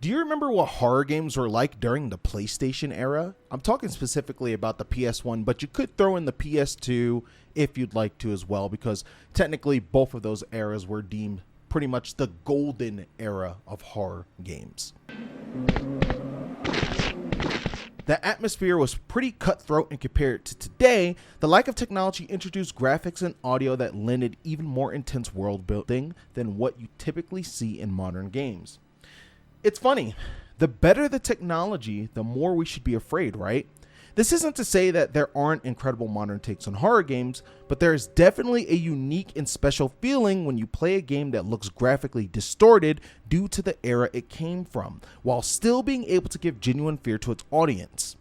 Do you remember what horror games were like during the PlayStation era? I'm talking specifically about the PS1, but you could throw in the PS2 if you'd like to as well, because technically both of those eras were deemed pretty much the golden era of horror games. The atmosphere was pretty cutthroat, and compared to today, the lack of technology introduced graphics and audio that lended even more intense world building than what you typically see in modern games. It's funny, the better the technology, the more we should be afraid, right? This isn't to say that there aren't incredible modern takes on horror games, but there is definitely a unique and special feeling when you play a game that looks graphically distorted due to the era it came from, while still being able to give genuine fear to its audience.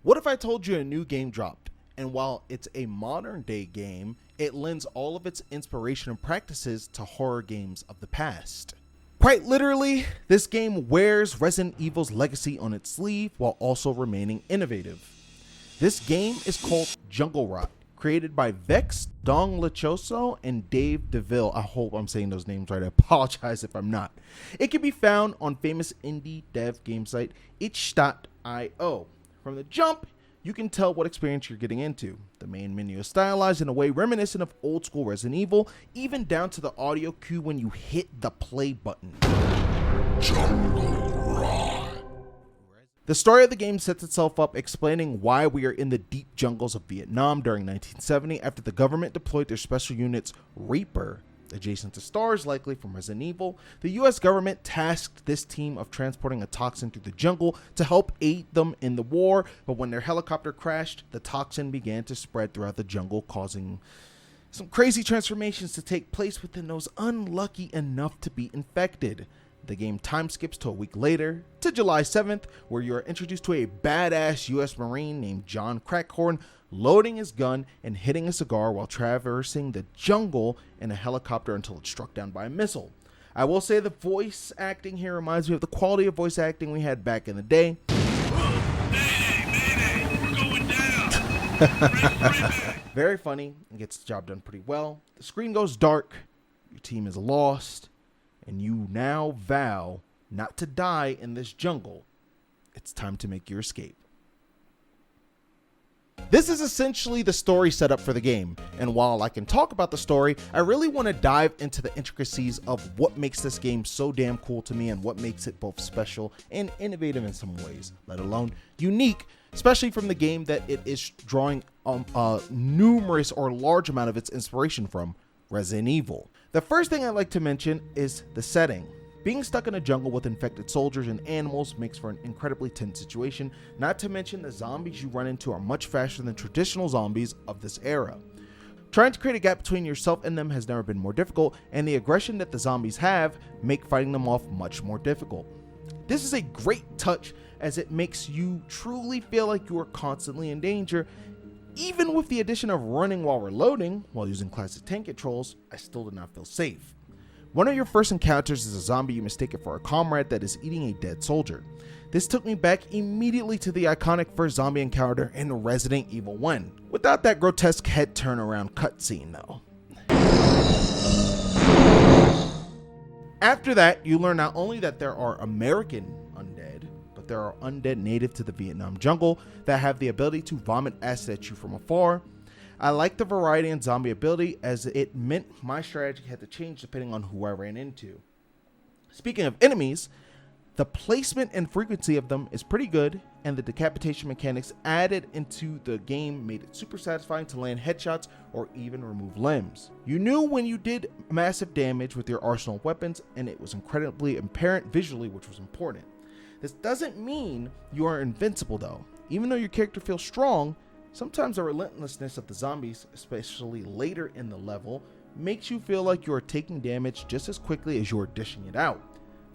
What if I told you a new game dropped, and while it's a modern day game, it lends all of its inspiration and practices to horror games of the past? Quite literally, this game wears Resident Evil's legacy on its sleeve while also remaining innovative. This game is called Jungle Rot, created by Vex, Dong Lechoso, and Dave DeVille. I hope I'm saying those names right. I apologize if I'm not. It can be found on famous indie dev game site itch.io. From the jump, you can tell what experience you're getting into. The main menu is stylized in a way reminiscent of old school Resident Evil, even down to the audio cue when you hit the play button. Jungle Rot. The story of the game sets itself up explaining why we are in the deep jungles of Vietnam during 1970 after the government deployed their special units Reaper. Adjacent to stars likely from Resident Evil, the US government tasked this team of transporting a toxin through the jungle to help aid them in the war, but when their helicopter crashed, the toxin began to spread throughout the jungle, causing some crazy transformations to take place within those unlucky enough to be infected. The game time skips to a week later, to July 7th, where you are introduced to a badass US Marine named John Crackhorn, loading his gun and hitting a cigar while traversing the jungle in a helicopter until it's struck down by a missile. I will say the voice acting here reminds me of the quality of voice acting we had back in the day. Mayday, we're going down. Very funny and gets the job done pretty well. The screen goes dark, your team is lost, and you now vow not to die in this jungle. It's time to make your escape. This is essentially the story setup for the game, and while I can talk about the story, I really want to dive into the intricacies of what makes this game so damn cool to me and what makes it both special and innovative in some ways, let alone unique, especially from the game that it is drawing numerous or large amount of its inspiration from, Resident Evil. The first thing I'd like to mention is the setting. Being stuck in a jungle with infected soldiers and animals makes for an incredibly tense situation, not to mention the zombies you run into are much faster than traditional zombies of this era. Trying to create a gap between yourself and them has never been more difficult, and the aggression that the zombies have make fighting them off much more difficult. This is a great touch as it makes you truly feel like you are constantly in danger. Even with the addition of running while reloading, while using classic tank controls, I still did not feel safe. One of your first encounters is a zombie you mistake it for a comrade that is eating a dead soldier. This took me back immediately to the iconic first zombie encounter in Resident Evil 1, without that grotesque head turnaround cutscene though. After that, you learn not only that there are American undead, but there are undead native to the Vietnam jungle that have the ability to vomit acid at you from afar. I like the variety in zombie ability as it meant my strategy had to change depending on who I ran into. Speaking of enemies, the placement and frequency of them is pretty good, and the decapitation mechanics added into the game made it super satisfying to land headshots or even remove limbs. You knew when you did massive damage with your arsenal of weapons, and it was incredibly apparent visually, which was important. This doesn't mean you are invincible though. Even though your character feels strong, sometimes the relentlessness of the zombies, especially later in the level, makes you feel like you are taking damage just as quickly as you are dishing it out,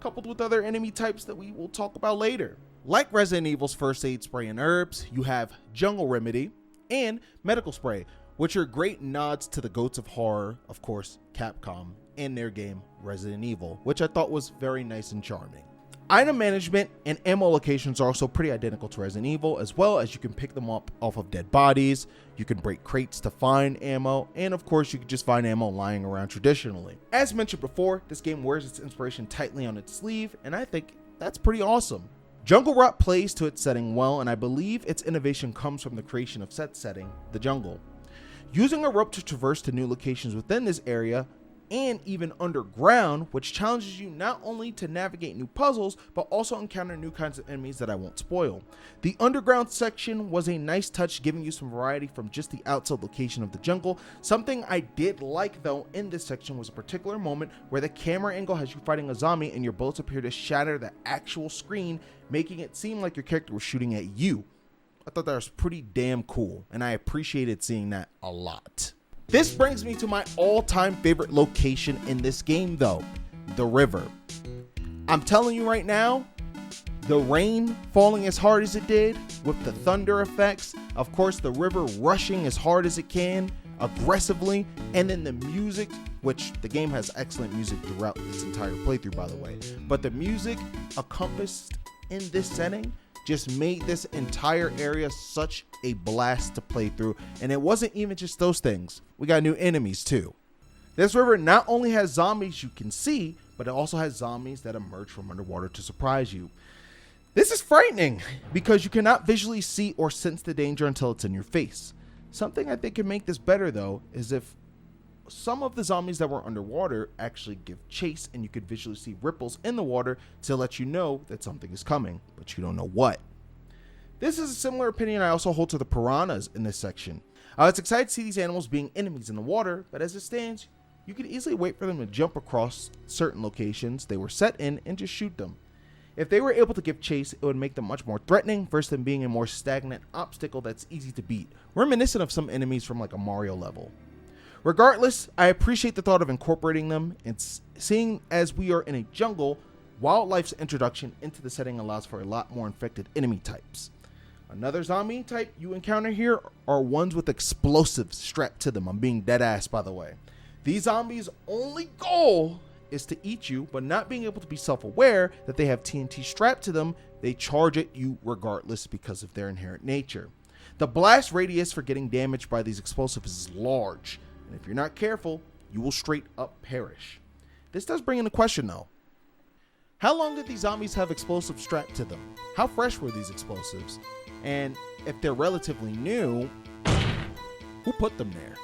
coupled with other enemy types that we will talk about later. Like Resident Evil's first aid spray and herbs, you have Jungle Remedy and Medical Spray, which are great nods to the goats of horror, of course, Capcom, and their game Resident Evil, which I thought was very nice and charming. Item management and ammo locations are also pretty identical to Resident Evil, as well as you can pick them up off of dead bodies, you can break crates to find ammo, and of course you can just find ammo lying around traditionally. As mentioned before, this game wears its inspiration tightly on its sleeve, and I think that's pretty awesome. Jungle Rot plays to its setting well, and I believe its innovation comes from the creation of said setting, the jungle. Using a rope to traverse to new locations within this area, and even underground, which challenges you not only to navigate new puzzles, but also encounter new kinds of enemies that I won't spoil. The underground section was a nice touch, giving you some variety from just the outside location of the jungle. Something I did like though in this section was a particular moment where the camera angle has you fighting a zombie and your bullets appear to shatter the actual screen, making it seem like your character was shooting at you. I thought that was pretty damn cool, and I appreciated seeing that a lot. This brings me to my all-time favorite location in this game though, the river. I'm telling you right now, the rain falling as hard as it did with the thunder effects, of course the river rushing as hard as it can, aggressively, and then the music, which the game has excellent music throughout its entire playthrough by the way, but the music encompassed in this setting just made this entire area such a blast to play through. And it wasn't even just those things. We got new enemies too. This river not only has zombies you can see, but it also has zombies that emerge from underwater to surprise you. This is frightening because you cannot visually see or sense the danger until it's in your face. Something I think can make this better though is if some of the zombies that were underwater actually give chase, and you could visually see ripples in the water to let you know that something is coming, but you don't know what. This is a similar opinion I also hold to the piranhas in this section. I was excited to see these animals being enemies in the water, but as it stands, you could easily wait for them to jump across certain locations they were set in and just shoot them. If they were able to give chase, it would make them much more threatening versus them being a more stagnant obstacle that's easy to beat, reminiscent of some enemies from like a Mario level. Regardless, I appreciate the thought of incorporating them, and seeing as we are in a jungle, wildlife's introduction into the setting allows for a lot more infected enemy types. Another zombie type you encounter here are ones with explosives strapped to them. I'm being dead ass, by the way. These zombies' only goal is to eat you, but not being able to be self-aware that they have TNT strapped to them, they charge at you regardless because of their inherent nature. The blast radius for getting damaged by these explosives is large, and if you're not careful, you will straight up perish. This does bring into question though. How long did these zombies have explosives strapped to them? How fresh were these explosives? And if they're relatively new, who put them there?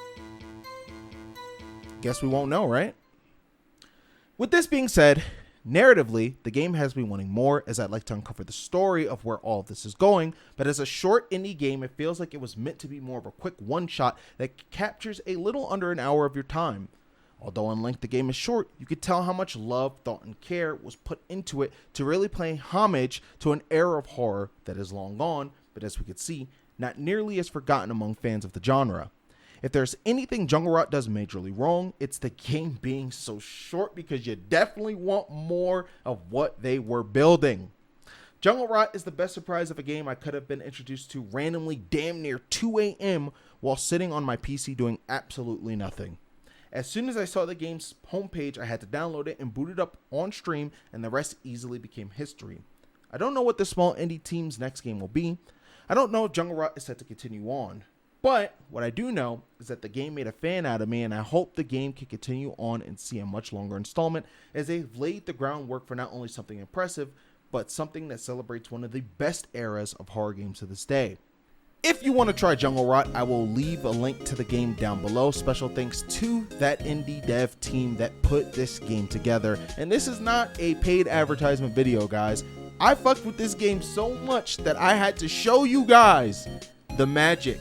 Guess we won't know, right? With this being said, narratively, the game has me wanting more as I'd like to uncover the story of where all of this is going, but as a short indie game, it feels like it was meant to be more of a quick one-shot that captures a little under an hour of your time. Although in length the game is short, you could tell how much love, thought, and care was put into it to really pay homage to an era of horror that is long gone, but as we could see, not nearly as forgotten among fans of the genre. If there's anything Jungle Rot does majorly wrong, it's the game being so short because you definitely want more of what they were building. Jungle Rot is the best surprise of a game I could have been introduced to randomly damn near 2 a.m. while sitting on my PC doing absolutely nothing. As soon as I saw the game's homepage, I had to download it and boot it up on stream, and the rest easily became history. I don't know what the small indie team's next game will be. I don't know if Jungle Rot is set to continue on. But what I do know is that the game made a fan out of me, and I hope the game can continue on and see a much longer installment as they've laid the groundwork for not only something impressive, but something that celebrates one of the best eras of horror games to this day. If you want to try Jungle Rot, I will leave a link to the game down below. Special thanks to that indie dev team that put this game together. And this is not a paid advertisement video, guys. I fucked with this game so much that I had to show you guys the magic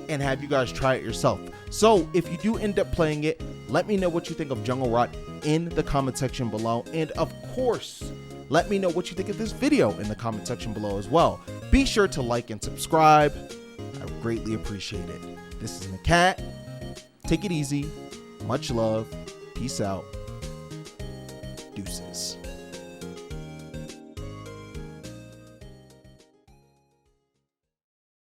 and have you guys try it yourself. So if you do end up playing it, let me know what you think of Jungle Rot in the comment section below. And of course, let me know what you think of this video in the comment section below as well. Be sure to like and subscribe. I would greatly appreciate it. This is NAKAT. Take it easy. Much love. Peace out. Deuces.